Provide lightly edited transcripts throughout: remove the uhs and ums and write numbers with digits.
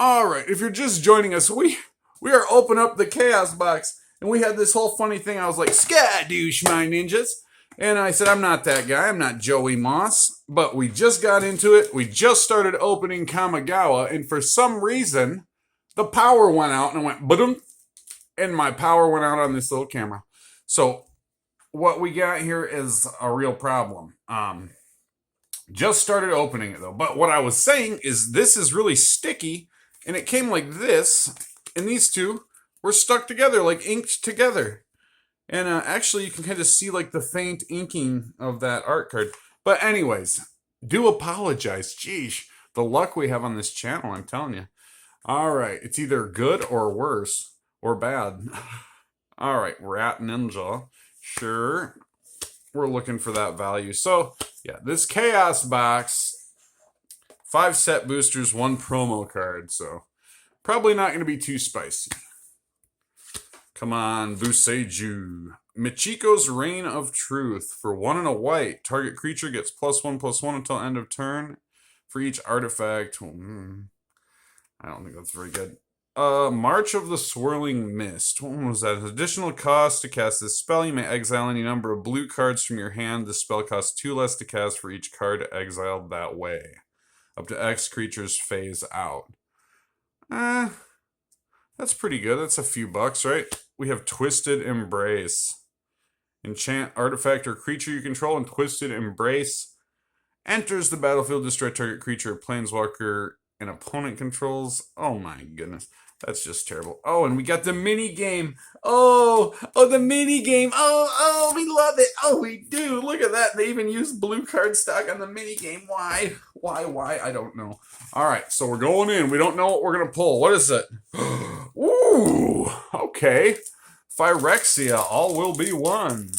All right, if you're just joining us, we are opening up the chaos box, and we had this whole funny thing. I was like, "Skadoosh, my ninjas," and I said, "I'm not that guy. I'm not Joey Moss." But we just got into it. We just started opening Kamigawa, and for some reason, the power went out, and it went boom, and my power went out on this little camera. So what we got here is a real problem. Just started opening it though. But what I was saying is this is really sticky, and it came like this, and these two were stuck together, like inked together. And actually, you can kind of see like the faint inking of that art card. But anyways, do apologize. Geesh, the luck we have on this channel, I'm telling you. All right, it's either good or worse or bad. All right, Rat Ninja. Sure, we're looking for that value. So yeah, this chaos box, 5 set boosters, 1 promo card. So probably not going to be too spicy. Come on, Buseju. Michiko's Reign of Truth. For 1 and a white, target creature gets +1/+1 until end of turn for each artifact. I don't think that's very good. March of the Swirling Mist. What was that? Additional cost to cast this spell. You may exile any number of blue cards from your hand. The spell costs 2 less to cast for each card exiled that way. Up to X creatures phase out. That's pretty good. That's a few bucks, right? We have Twisted Embrace. Enchant artifact or creature you control, and Twisted Embrace enters the battlefield. Destroy target creature or planeswalker an opponent controls. Oh my goodness. That's just terrible. Oh, and we got the mini game. Oh, the mini game. Oh, we love it. Oh, we do. Look at that. They even used blue card stock on the mini game. Why? I don't know. All right, so we're going in. We don't know what we're going to pull. What is it? Ooh, okay. Phyrexia, all will be one.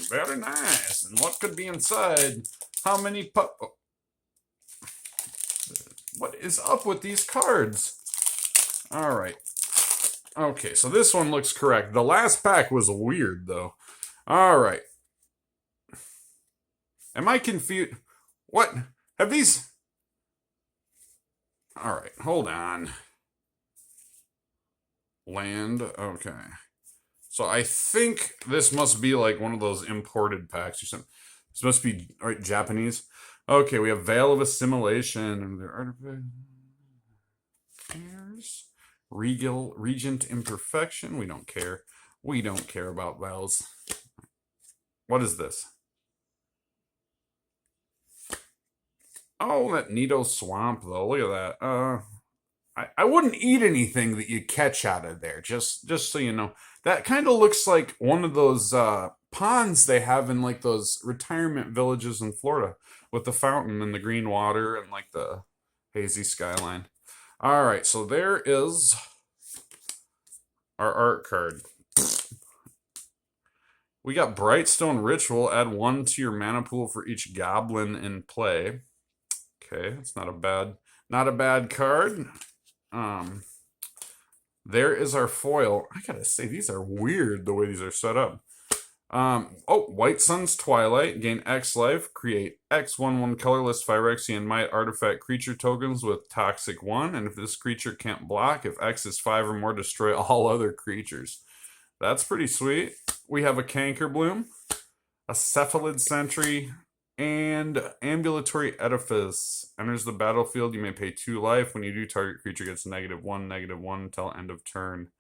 Very nice. And what could be inside? How many What is up with these cards? All right. Okay, so this one looks correct. The last pack was weird, though. All right. Am I confused? What? Have these... All right, hold on. Land, okay. So I think this must be like one of those imported packs or something. This must be Japanese. Okay, we have Veil of Assimilation and their artifact. Regent Imperfection. We don't care. We don't care about Veils. What is this? Oh, that Nido Swamp, though. Look at that. I wouldn't eat anything that you catch out of there, just so you know. That kind of looks like one of those ponds they have in like those retirement villages in Florida with the fountain and the green water and like the hazy skyline. All right, so there is our art card. We got Brightstone Ritual. Add 1 to your mana pool for each goblin in play. Okay, that's not a bad card. There is our foil. I gotta say, these are weird the way these are set up. White Sun's Twilight. Gain X life. Create X/1/1 colorless Phyrexian Might artifact creature tokens with Toxic 1. And if this creature can't block, if X is 5 or more, destroy all other creatures. That's pretty sweet. We have a Cankerbloom, a Cephalid Sentry, and Ambulatory Edifice. Enters the battlefield. You may pay 2 life. When you do, target creature gets -1/-1 until end of turn.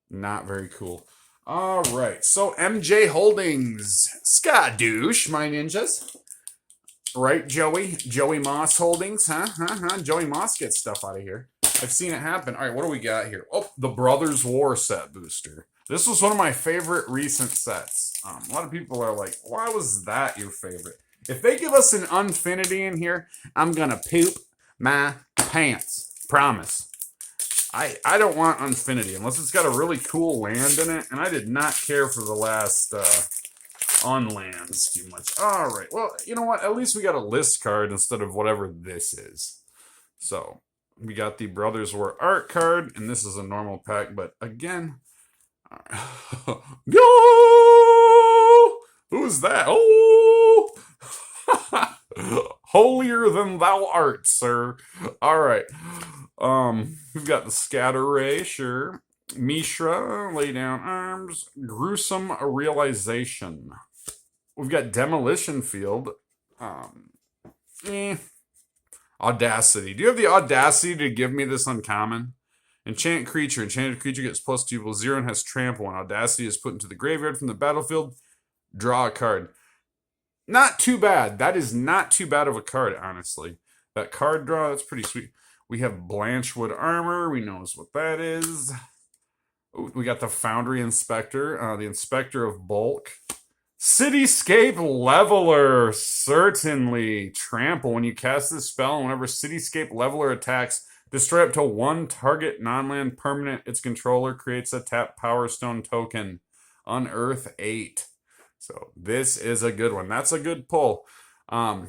Not very cool. All right, so MJ Holdings. Skadoosh, my ninjas. Right, Joey? Joey Moss Holdings, huh? Joey Moss gets stuff out of here. I've seen it happen. All right, what do we got here? Oh, the Brothers War set booster. This was one of my favorite recent sets. A lot of people are like, why was that your favorite? If they give us an Unfinity in here, I'm going to poop my pants. Promise. I don't want Unfinity unless it's got a really cool land in it. And I did not care for the last Unlands too much. All right. Well, you know what? At least we got a list card instead of whatever this is. So we got the Brothers War art card. And this is a normal pack. But again... Yo! Who's that? Oh! Holier than thou art, sir. All right. We've got the scatter ray, sure. Mishra, lay down arms. Gruesome realization. We've got demolition field. Um, eh. Audacity. Do you have the audacity to give me this uncommon? Enchant creature. Enchanted creature gets +2/+0 and has trample. When audacity is put into the graveyard from the battlefield, draw a card. Not too bad. That is not too bad of a card, honestly. That card draw, that's pretty sweet. We have Blanchwood Armor. We know what that is. Ooh, we got the Foundry Inspector, the Inspector of Bulk. Cityscape Leveler, certainly. Trample. When you cast this spell, and whenever Cityscape Leveler attacks, destroy up to one target non-land permanent its controller creates a tap Power Stone token. Unearth 8. So this is a good one. That's a good pull. I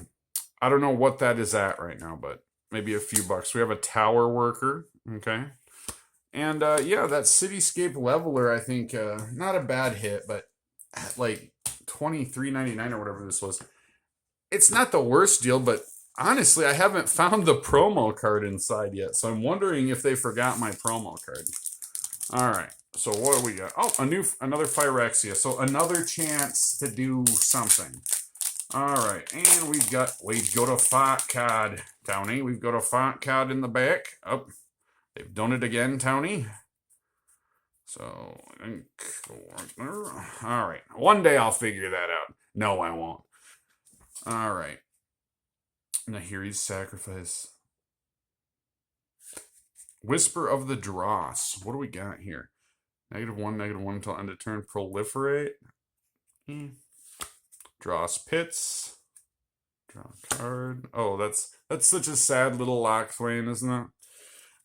don't know what that is at right now, but maybe a few bucks. We have a Tower Worker. Okay. And yeah, that Cityscape Leveler, I think, not a bad hit, but at like $23.99 or whatever this was. It's not the worst deal, but honestly, I haven't found the promo card inside yet. So I'm wondering if they forgot my promo card. All right. So what do we got? Oh, another Phyrexia. So another chance to do something. All right, and we've got a font card, Tony. We've got a font card in the back. Oh, they've done it again, Tony. So all right. One day I'll figure that out. No, I won't. All right. Nahiri's Sacrifice. Whisper of the Dross. What do we got here? -1 until end of turn. Proliferate. Dross Pits. Draw a card. Oh, that's such a sad little Lockthwain, isn't it?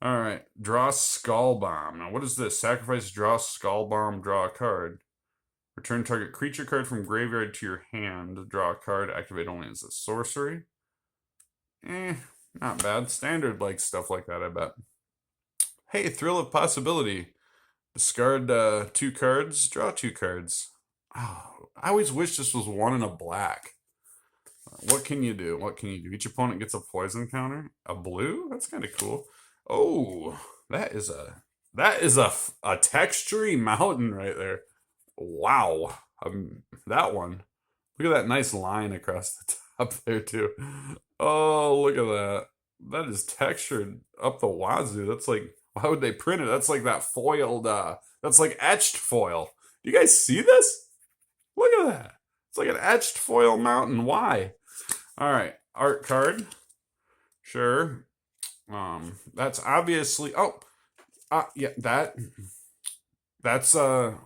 All right. Draw Skull Bomb. Now, what is this? Sacrifice, draw Skull Bomb, draw a card. Return target creature card from graveyard to your hand. Draw a card. Activate only as a sorcery. Not bad. Standard like stuff like that, I bet. Hey, Thrill of Possibility. Discard 2 cards, draw 2 cards. Oh, I always wish this was 1 in a black. What can you do? What can you do? Each opponent gets a poison counter. A blue? That's kind of cool. Oh, that is a textury mountain right there. Wow. That one. Look at that nice line across the top there too. Oh, look at that. That is textured up the wazoo. That's like, why would they print it? That's like that foiled, that's like etched foil. Do you guys see this? Look at that. It's like an etched foil mountain. Why? All right. Art card. Sure. That's obviously, yeah, that's a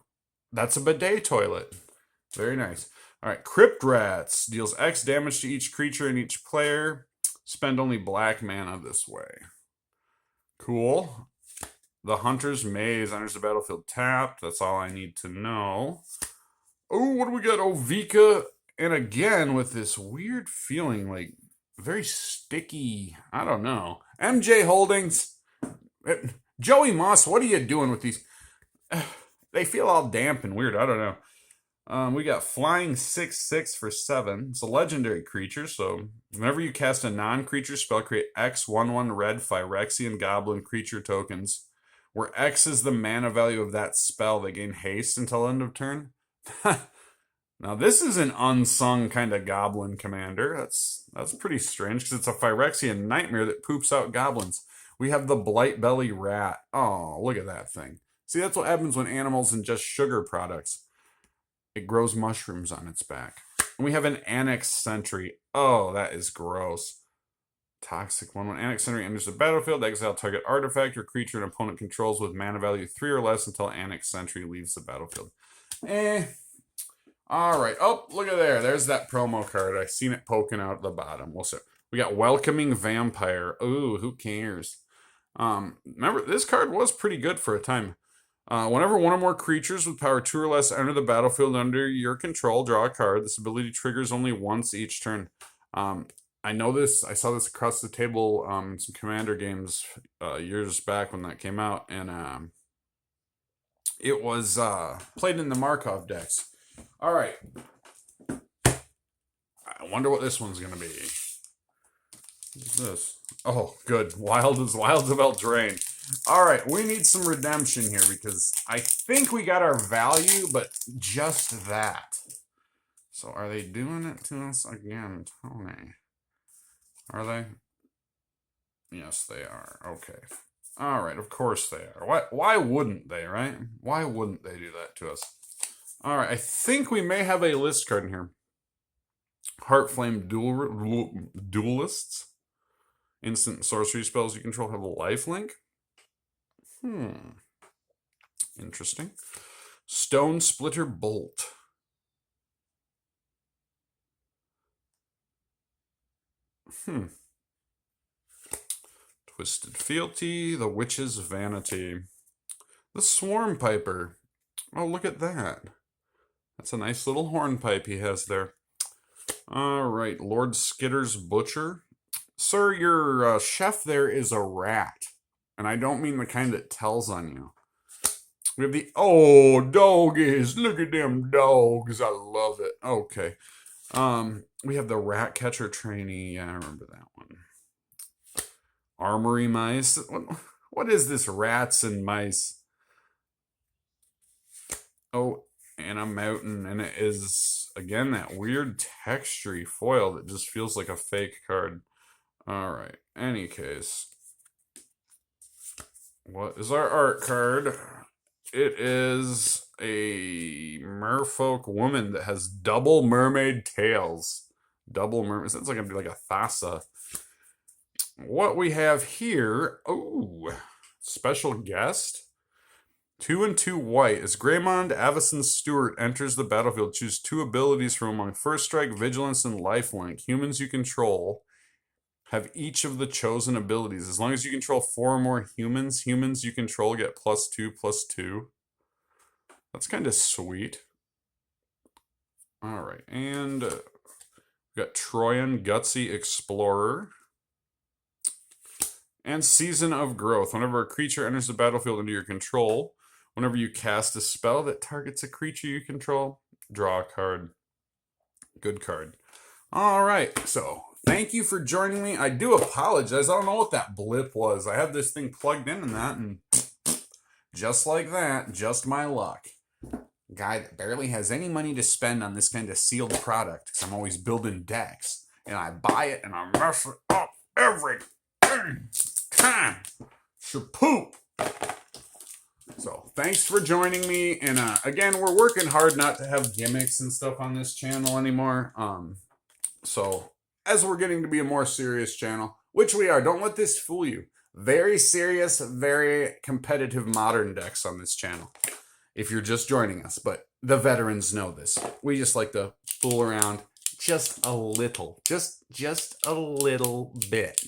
bidet toilet. Very nice. All right. Crypt Rats deals X damage to each creature and each player. Spend only black mana this way. Cool. The Hunter's Maze enters the battlefield tapped. That's all I need to know. Oh, what do we got? Ovika. And again, with this weird feeling, like very sticky. I don't know. MJ Holdings. Joey Moss, what are you doing with these? They feel all damp and weird. I don't know. We got Flying 6/6 for 7. It's a legendary creature, so whenever you cast a non-creature spell, create X 1/1 red Phyrexian Goblin creature tokens, where X is the mana value of that spell. They gain haste until end of turn. Now this is an unsung kind of goblin commander. That's pretty strange because it's a Phyrexian nightmare that poops out goblins. We have the Blightbelly Rat. Oh, look at that thing. See, that's what happens when animals ingest sugar products. It grows mushrooms on its back. And we have an Annex Sentry. Oh, that is gross. Toxic 1/1. Annex Sentry enters the battlefield. Exile target artifact or creature an opponent controls with mana value 3 or less until Annex Sentry leaves the battlefield. All right. Oh, look at there. There's that promo card. I seen it poking out at the bottom. We'll see. We got Welcoming Vampire. Ooh, who cares? Remember, this card was pretty good for a time. Whenever one or more creatures with power 2 or less enter the battlefield under your control, draw a card. This ability triggers only once each turn. I know this. I saw this across the table in some Commander games years back when that came out, and it was played in the Markov decks. All right. I wonder what this one's going to be. What's this? Oh, good. Wild as Eldraine. All right, we need some redemption here because I think we got our value, but just that. So are they doing it to us again, Tony? Are they? Yes, they are. Okay. All right, of course they are. Why wouldn't they, right? Why wouldn't they do that to us? All right, I think we may have a list card in here. Heartflame Duelists. Instant sorcery spells you control have a lifelink. Interesting. Stone Splitter Bolt. Twisted Fealty, the Witch's Vanity. The Swarm Piper. Oh, look at that. That's a nice little hornpipe he has there. All right, Lord Skitter's Butcher. Sir, your chef there is a rat. And I don't mean the kind that tells on you. We have the... Oh, doggies. Look at them dogs. I love it. Okay. We have the Rat Catcher Trainee. Yeah, I remember that one. Armory Mice. What is this rats and mice? Oh, and a mountain. And it is, again, that weird textury foil that just feels like a fake card. All right. Any case. What is our art card? It is a merfolk woman that has double mermaid tails. Double mermaid. That's like a Thassa. What we have here, oh, special guest. 2 and 2 white. As Greymond Avison Stewart enters the battlefield, choose 2 abilities from among First Strike, Vigilance, and Lifelink. Humans you control have each of the chosen abilities. As long as you control 4 or more humans you control get +2/+2. That's kind of sweet. All right, and we got Troyan Gutsy Explorer. And Season of Growth. Whenever a creature enters the battlefield under your control, whenever you cast a spell that targets a creature you control, draw a card. Good card. All right, so thank you for joining me. I do apologize. I don't know what that blip was. I had this thing plugged in and that, and just like that, just my luck. Guy that barely has any money to spend on this kind of sealed product, because I'm always building decks, and I buy it and I mess it up every time. Shapoop. So thanks for joining me, and again, we're working hard not to have gimmicks and stuff on this channel anymore. So as we're getting to be a more serious channel, which we are, don't let this fool you. Very serious, very competitive modern decks on this channel. If you're just joining us, but the veterans know this. We just like to fool around just a little, just a little bit.